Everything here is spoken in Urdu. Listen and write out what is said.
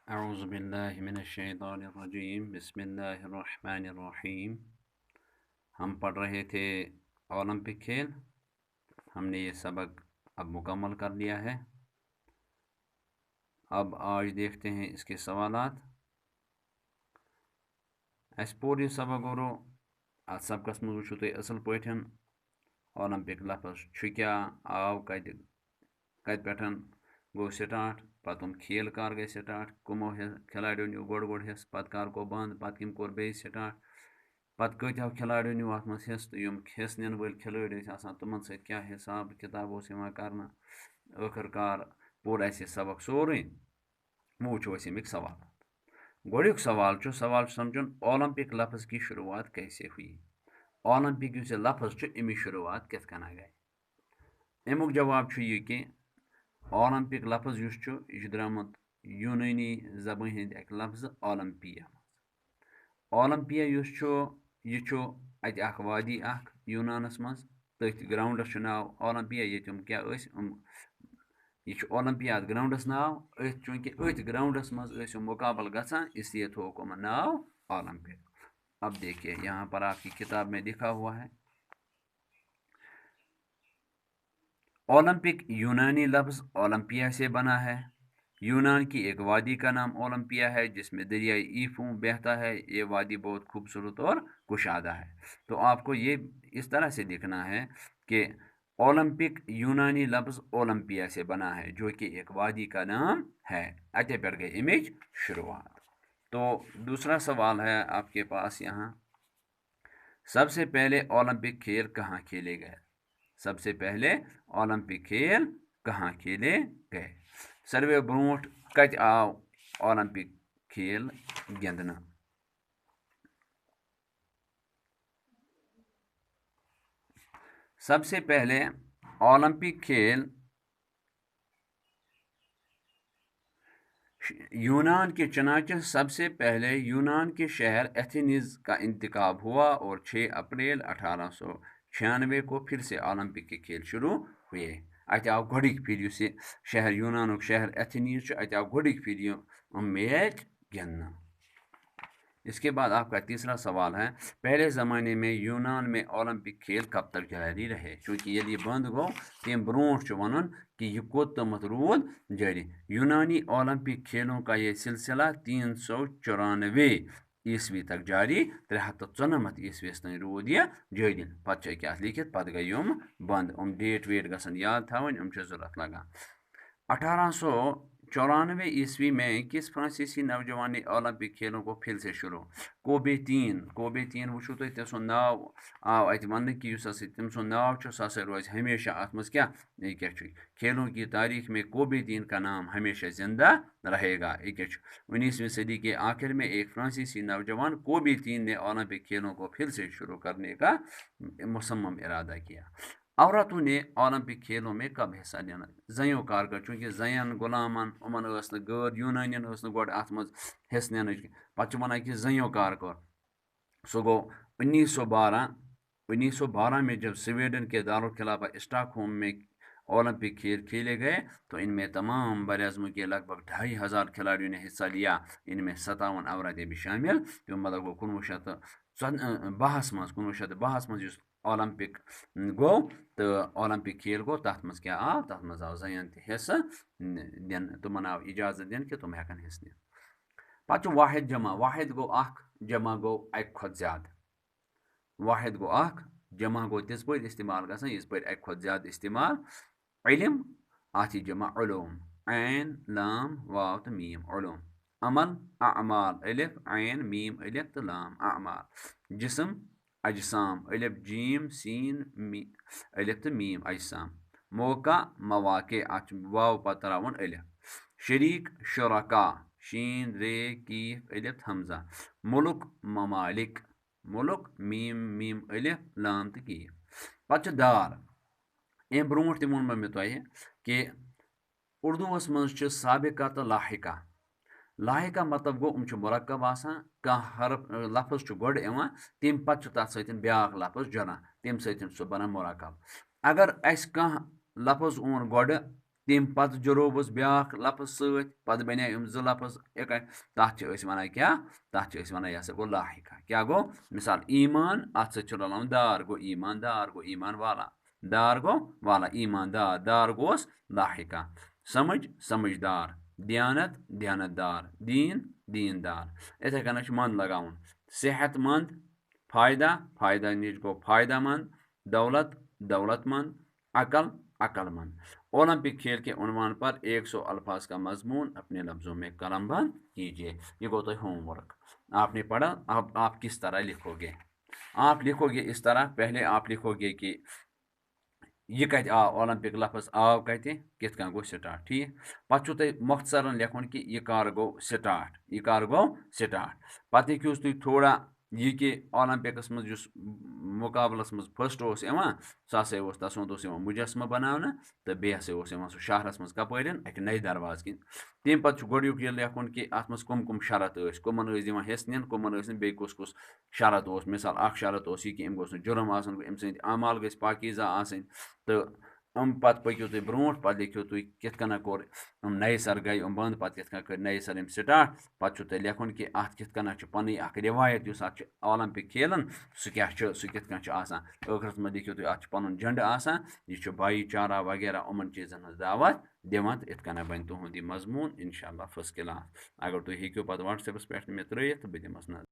اعوذ باللہ من الشیطان الرجیم بسم اللہ الرحمن الرحیم. ہم پڑھ رہے تھے اولمپک کھیل. ہم نے یہ سبق اب مکمل کر لیا ہے. اب آج دیکھتے ہیں اس کے سوالات. اس پور یہ سبق گورو ات سبقس مز وچھو تُہۍ اصل پٲٹھۍ اولمپک لفظ چھُ کیٛاہ آو کتہِ پٮ۪ٹھ گوٚو سٹارٹ، پتہٕ تِم کھیل کر گٔے سٹارٹ، کمو کھلاڑیو نیوٗ گۄڈٕ حصہٕ، پتہٕ کر گوٚو بنٛد، پتہٕ کٔمۍ کوٚر بیٚیہِ سٹارٹ، پتہٕ کۭتیٛاہ کھلاڑیو نیوٗ اتھ منٛز حصہٕ تہٕ یِم حصہٕ نِنہٕ وٲلۍ کھلٲڑۍ ٲسۍ آسان تِمن سۭتۍ کیٛاہ حساب کِتاب اوس یِوان کرنہٕ. ٲخٕر کار پوٚر اَسہِ یہِ سبق سورُے. وۄنۍ وٕچھو أسۍ اَمِکۍ سوالات. گۄڈٕنیُک سوال چھُ سمجھُن اولمپک لفظ کی شروعات کیسے ہوئی. اولمپک یُس یہِ لفظ چھُ اَمِچ شروعات کِتھ کٔنۍ گٔے. اَمیُک جواب چھُ یہِ کہِ اولمپک لفظ یُس چھُ یہِ چھُ درٛامُت یوٗنٲنی زبٲنۍ ہٕنٛدۍ اَکہِ لفظٕ اولمپیا منٛز. اولمپیا یُس چھُ یہِ چھُ اَتہِ اکھ وادی اکھ یوٗنانس منٛز. تٔتھۍ گراوُنٛڈس چھُ ناو اولمپیا. ییٚتہِ یِم کیٛاہ ٲسۍ یہِ چھُ اولمپیا اتھ گراوُنٛڈس ناو. چوٗنٛکہِ أتھۍ گراوُنٛڈس منٛز ٲسۍ یِم مُقابلہٕ گژھان اس لیے تھووُکھ یِمن ناو اولمپک. اب دیکھیے یہاں پر آپ کی کتاب میں لکھا ہوا ہے اولمپک یونانی لفظ اولمپیا سے بنا ہے. یونان کی ایک وادی کا نام اولمپیا ہے جس میں دریائے ایفوں بہتا ہے. یہ وادی بہت خوبصورت اور کشادہ ہے. تو آپ کو یہ اس طرح سے لکھنا ہے کہ اولمپک یونانی لفظ اولمپیا سے بنا ہے جو کہ ایک وادی کا نام ہے. اتے پہ گئی امیج شروعات. تو دوسرا سوال ہے آپ کے پاس یہاں، سب سے پہلے اولمپک کھیل کہاں کھیلے گئے. سب سے پہلے اولمپک کھیل کہاں کھیلے گئے. ساروے برونٛٹھ کتہِ آو اولمپک کھیل گِنٛدنہٕ. سب سے پہلے اولمپک کھیل یونان کے چنانچہ سب سے پہلے یونان کے شہر ایتھنز کا انتخاب ہوا اور 6 اپریل 1896 کو پھر سے اولمپک کے کھیل شروع ہوئے. اتہِ آو گۄڈٕنِکۍ پھِرِ یُس یہِ شہر یونانُک شہر ایتھنیز چھُ اتہِ آو گۄڈٕنِکۍ پھِرِ یِم میچ گِنٛدنہٕ. اس کے بعد آپ کا تیسرا سوال ہے پہلے زمانے میں یونان میں اولمپک کھیل کب تک جاری رہے. چونکہ ییٚلہِ یہِ بنٛد گوٚو تمہِ برونٛٹھ چھُ وَنُن کہ یہ کوٚتامَتھ روٗد جاری. یونانی اولمپک کھیلوں کا یہ سلسلہ 394 عیسوی تک جاری. 394 عیسویس تام روٗد یہِ جٲری. پتہٕ چھِ أکیٛاہ اَتھ لیکھِتھ پتہٕ گٔے یِم بنٛد. یِم ڈیٹ ویٹ گژھن یاد تھاوٕنۍ، یِم چھِ ضوٚرتھ لگان. 1894 عیسوی میں کس فرانسیسی نوجوان نے اولمپک کھیلوں کو پھر سے شروع. کوبے تین وٕچھو تُہۍ تٔمۍ سُنٛد ناو آو اَتہِ وننہٕ کہ یُس ہسا تٔمۍ سُنٛد ناو چھُ سُہ ہسا روزِ ہمیشہ اتھ منٛز کیٛاہ یہِ کیٛاہ چھُ کھیلوں کی تاریخ میں کوبے تین کا نام ہمیشہ زندہ رہے گا. یہ کیا چھُ 19ویں صدی کے آخر میں ایک فرانسیسی نوجوان کوبے تین نے اولمپک کھیلوں کو پھر سے شروع کرنے کا مصمم ارادہ کیا. عورتوں نے اولمپک کھیلوں میں کب حصہ لینا. زنیو کارکر چونکہ زین غلامن یِمن ٲس نہٕ غٲر یوٗنانین ٲس نہٕ گۄڈٕ اتھ منٛز حصہٕ نِنٕچ. پتہٕ چھِ ونان کہ زنیو کارکر. سُہ گوٚو 1912 میں جب سویڈن کے دارالخلافہ اسٹاک ہوم میں اولمپک کھیل کھیلے گئے تو ان میں تمام بر اعظموں کے لگ بھگ 2500 کھلاڑیوں نے حصہ لیا. ان میں 57 عورتیں بھی شامل. تو مطلب گوٚو 1912 منٛز یُس اولمپک گوٚو تہٕ اولمپک کھیل گوٚو تتھ منٛز کیٛاہ آو تتھ منٛز آو زَنٮ۪ن تہِ حصہٕ دِنہٕ. تِمن آو اِجازت دِنہٕ کہِ تِم ہٮ۪کن حصہٕ نِتھ. پتہٕ چھُ واحد جمع. واحد گوٚو اکھ، جمع گوٚو اکہِ کھۄتہٕ زیادٕ. واحد گوٚو اکھ، جمع گوٚو تِژ پٲٹھۍ استعمال گژھان یِژ پٲٹھۍ اکہِ کھۄتہٕ زیادٕ استعمال. علم اتھ یی جمع علوم. عین لام واو تہٕ میٖم علوم. عمل اعمال الف عین میٖم الف تہٕ لام اعمال. جسم اجسام الف جیم سین الف تہٕ میٖم اجسام. موقع مواقع اتھ چھُ واو پتہٕ تراوُن الف. شریٖک شرکا شین رے کیف الف حمزہ. ملک ممالک ملک میٖم الف لام تہٕ کیف. پتہٕ چھُ دار. امہِ برونٛٹھ تہِ ووٚنمو مےٚ تۄہہِ کہِ اردوٗوس منٛز چھِ سابقہ تہٕ لاحقہ. لاحقہ مطلب گوٚو یِم چھِ مرکب آسان. کانٛہہ حرف لفظ چھُ گۄڈٕ یِوان تمہِ پتہٕ چھُ تتھ سۭتۍ بیٛاکھ لفظ جُڑان تمہِ سۭتۍ چھُ سُہ بنان مرکب. اگر اَسہِ کانٛہہ لفظ اوٚن گۄڈٕ تمہِ پَتہٕ جُڑووُس بیٛاکھ لفظ سۭتۍ پَتہٕ بنے یِم زٕ لفظ اِکٹھ تَتھ چھِ أسۍ وَنان کیٛاہ تَتھ چھِ أسۍ وَنان یہِ ہسا گوٚو لاحِقہ کیٛاہ گوٚو مِثال ایٖمان اَتھ سۭتۍ چھُ رَلان دار گوٚو ایٖمان دار گوٚو ایٖمان والا دار گوٚو والا ایٖمان دار دار گوٚوس لاحِقہ سمجھ سمجھ دار دیانت دیانت دار دیٖن دیٖن دار یِتھَے کٔنۍ چھُ منٛد لگاوُن صحت مند فٲیدہ فٲیدہ نِش گوٚو فٲیدہ مند دولت دولت مند عقل عقل مند اولمپک کھیل کے عنوان پر 100 الفاظ کا مضمون اپنے لفظوں میں قلم بند کیجیے یہ گو تو ہوم ورک آپ نے پڑھا اب آپ کس طرح لکھو گے آپ لکھو گے اس طرح پہلے آپ لکھو گے کہ یہ کتہِ آو اولمپک لفظ آو کتہِ کِتھ کٔنۍ گوٚو سٹارٹ ٹھیٖک پتہٕ چھُو تۄہہِ مۄختصرن لیکھُن کہِ یہِ کر گوٚو سٹارٹ یہِ کر گوٚو سٹارٹ پتہٕ ہیٚکِوُس تُہۍ تھوڑا یہِ کہِ اولمپکس منٛز یُس مُقابلس منٛز فٔسٹ اوس یِوان سُہ ہسا اوس تسُنٛد اوس یِوان مُجسمہٕ بناونہٕ تہٕ بیٚیہِ ہسا اوس یِوان سُہ شہرس منٛز کپٲرٮ۪ن اَکہِ نَیہِ دروازٕ کِنۍ تمہِ پتہٕ چھُ گۄڈٕنیُک یہِ لیکھُن کہِ اَتھ منٛز کٕم کٕم شرط ٲسۍ کٕمن ٲسۍ دِوان حِصہٕ نِنہٕ کٕمن ٲسۍ نہٕ بیٚیہِ کُس کُس شرط اوس مِثال اکھ شرط اوس یہِ کہِ أمۍ گوٚژھ نہٕ جُرم آسُن أمۍ سٕنٛدۍ اعمال گٔژھۍ پاکیٖزہ آسٕنۍ تہٕ پتہٕ پٔکِو تُہۍ برونٛٹھ پتہٕ لیکھِو تُہۍ کِتھ کٔنۍ کوٚر نَیہِ سر گٔے بنٛد پتہٕ کِتھ کٔنۍ کٔرۍ نَیہِ سر یِم سٹارٹ پتہٕ چھُو تۄہہِ لیکھُن کہِ اَتھ کِتھ کٔنۍ چھُ پنٕنۍ اکھ رِوایت یُس اَتھ چھُ اولمپک کھیلن سُہ کیٛاہ چھُ سُہ کِتھ کٔنۍ چھُ آسان ٲخرس منٛز لیکھِو تُہۍ اَتھ چھُ پنُن جنڈٕ آسان یہِ چھُ بھایی چارہ وغیرہ یِمن چیٖزن ہٕنٛز دعوت دِوان تہٕ یِتھ کٔنۍ بنہِ تُہُنٛد یہِ مضموٗن انشاء اللہ فٔسٹ کلاس اگر تُہۍ ہیٚکِو پتہٕ وٹس ایپس پٮ۪ٹھ مےٚ ترٛٲیِتھ تہٕ بہٕ دِمس نظر